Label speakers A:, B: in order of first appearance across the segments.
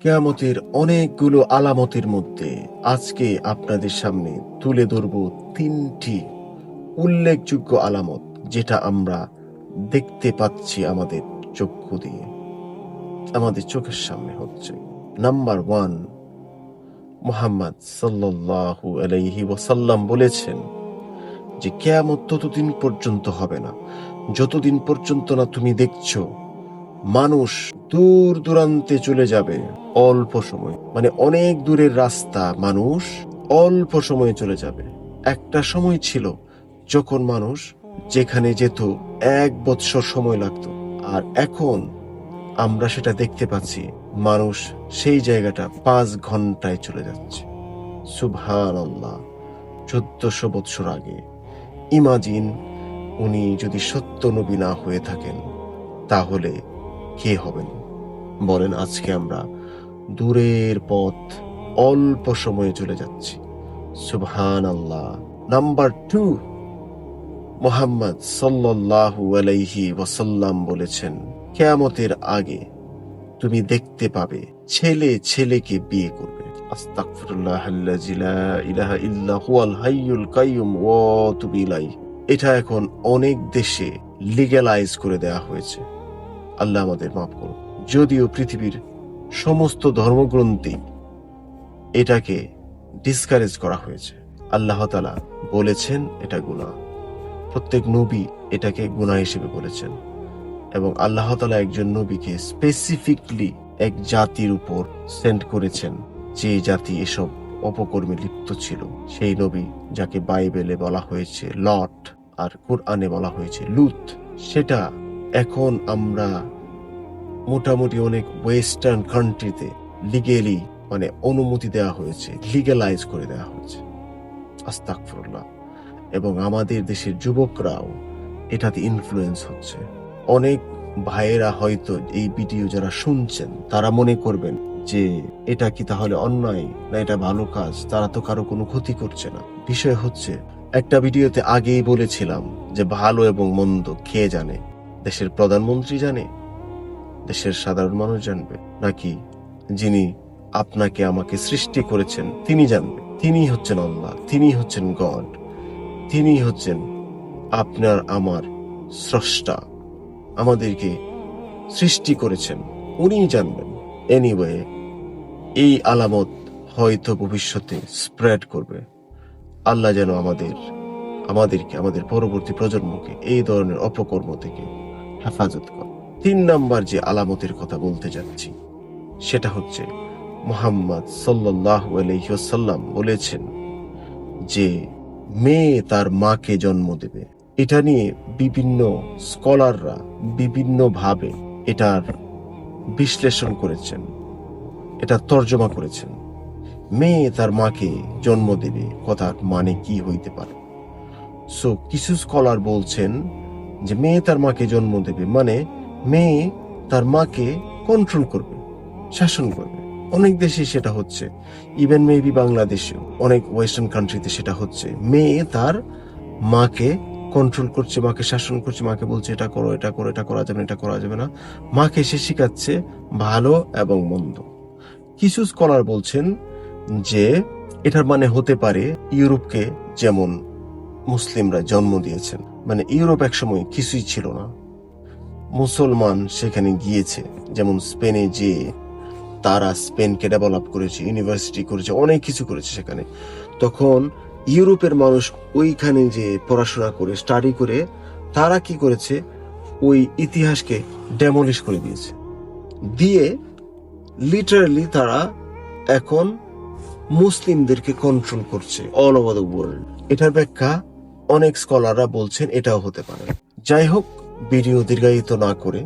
A: কিয়ামতের অনেকগুলো আলামতের মধ্যে আজকে আপনাদের সামনে তুলে ধরব তিনটি উল্লেখযোগ্য আলামত, যেটা আমরা দেখতে পাচ্ছি আমাদের চক্ষু দিয়ে, আমাদের চোখের সামনে হচ্ছে। নাম্বার 1, মুহাম্মদ সাল্লাল্লাহু আলাইহি ওয়াসাল্লাম বলেছেন যে কিয়ামত ততদিন পর্যন্ত হবে না যতদিন পর্যন্ত না তুমি দেখছো মানুষ দূর দূরান্তে চলে যাবে অল্প সময়, মানে অনেক দূরের রাস্তা মানুষ অল্প সময়ে চলে যাবে। একটা সময় ছিল যখন মানুষ যেখানে যেত 1 বৎসর সময় লাগতো, আর এখন আমরা সেটা দেখতে পাচ্ছি মানুষ সেই জায়গাটা 5 ঘন্টায় চলে যাচ্ছে। সুবহানাল্লাহ, 1400 বৎসর আগে। ইমাজিন, উনি যদি সত্য নবী না হয়ে থাকেন তাহলে কে হবেন বলেন? আজকে আমরা দূরের পথ অল্প সময়ে চলে যাচ্ছি। সুবহানাল্লাহ। নাম্বার 2, মুহাম্মদ সাল্লাল্লাহু আলাইহি ওয়াসাল্লাম বলেছেন কিয়ামতের আগে তুমি দেখতে পাবে ছেলে ছেলেকে বিয়ে করবে। আস্তাগফিরুল্লাহাল্লাযী লা ইলাহা ইল্লা হুয়াল হাইয়ুল কাইয়ুম ওয়া আতুবু ইলাইহি। এটা এখন অনেক দেশে লিগ্যালাইজ করে দেয়া হয়েছে। আল্লাহ আমাদের মাফ করুন। যদিও পৃথিবীর সমস্ত ধর্মগ্রন্থে এটাকে ডিসকারেজ করা হয়েছে, আল্লাহ তাআলা বলেছেন এটা গুনাহ। প্রত্যেক নবী এটাকে গুনাহ হিসেবে বলেছেন, এবং আল্লাহ তাআলা একজন নবীকে স্পেসিফিকলি এক জাতির উপর সেন্ড করেছেন, যে জাতি এসব অপকর্মে লিপ্ত ছিল। সেই নবী যাকে বাইবেলে বলা হয়েছে লট আর কোরআনে বলা হয়েছে লুত। সেটা এখন আমরা মোটামুটি অনেক ওয়েস্টার্ন কান্ট্রিতে লিগেলি, মানে অনুমতি দেওয়া হয়েছে, লিগ্যালাইজ করে দেওয়া হয়েছে। আস্তাগফিরুল্লাহ। এবং আমাদের দেশের যুবকরাও এটাতে ইনফ্লুয়েন্স হচ্ছে। অনেক ভাইয়েরা হয়তো এই ভিডিও যারা শুনছেন তারা মনে করবেন যে এটা কি তাহলে অন্যায় না এটা ভালো কাজ, তারা তো কারো কোনো ক্ষতি করছে না। বিষয় হচ্ছে, একটা ভিডিওতে আগেই বলেছিলাম যে ভালো এবং মন্দ কে জানে? দেশের প্রধানমন্ত্রী জানে? দেশের সাধারণ মানুষ জানবে? নাকি যিনি আপনাকে আমাকে সৃষ্টি করেছেন তিনি জানবে? তিনি হচ্ছেন আল্লাহ, তিনি হচ্ছেন গড, তিনি হচ্ছেন আপনার আমার স্রষ্টা, আমাদেরকে সৃষ্টি করেছেন, উনিই জানবেন। এনিওয়ে, এই আলামত হয়তো ভবিষ্যতে স্প্রেড করবে। আল্লাহ যেন আমাদেরকে আমাদের পরবর্তী প্রজন্মকে এই ধরনের অপকর্ম থেকে হেফাজত করে। 3 নাম্বার যে আলামতের কথা বলতে যাচ্ছি সেটা হচ্ছে মুহাম্মদ সাল্লাল্লাহু আলাইহি ওয়াসাল্লাম বলেছেন যে মেয়ে তার মাকে জন্ম দেবে। এটা নিয়ে বিভিন্ন স্কলাররা বিভিন্নভাবে এটার বিশ্লেষণ করেছেন, এটা তর্জমা করেছেন। মেয়ে তার মাকে জন্ম দেবে কথার মানে কি হইতে পারে? সো কিছু স্কলার বলছেন যে মেয়ে তার মাকে জন্ম দেবে মানে মেয়ে তার মাকে কন্ট্রোল করবে, শাসন করবে। অনেক দেশে সেটা হচ্ছে, ইভেন মেবি বাংলাদেশেও অনেক ওয়েস্টার্ন কান্ট্রিতে সেটা হচ্ছে। মেয়ে তার মাকে কন্ট্রোল করছে, মাকে শাসন করছে, মাকে বলছে এটা করো, এটা করো, এটা করা যাবে না, এটা করা যাবে না। মাকে সে শিখাচ্ছে ভালো এবং মন্দ। কিছু স্কলার বলছেন যে এটার মানে হতে পারে ইউরোপকে যেমন মুসলিমরা জন্ম দিয়েছেন, মানে ইউরোপ একসময় কিছুই ছিল না, মুসলমান সেখানে গিয়েছে, যেমন স্পেনে যে তারা স্পেনকে ডেভেলপ করেছে, ইউনিভার্সিটি করেছে, অনেক কিছু করেছে সেখানে। তখন ইউরোপের মানুষ ওইখানে যে পড়াশোনা করে স্টাডি করে তারা কি করেছে, ওই ইতিহাসকে ডেমলিশ করে দিয়েছে, দিয়ে লিটারালি তারা এখন মুসলিমদেরকে কন্ট্রোল করছে অল ওভার দ্য ওয়ার্ল্ড। এটার ব্যাখ্যা অনেক স্কলাররা বলছেন এটাও হতে পারে। যাই হোক, ভিডিও দীর্ঘায়িত না করে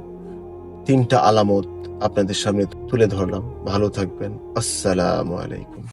A: 3টা আলামত আপনাদের সামনে তুলে ধরলাম। ভালো থাকবেন। আসসালামু আলাইকুম।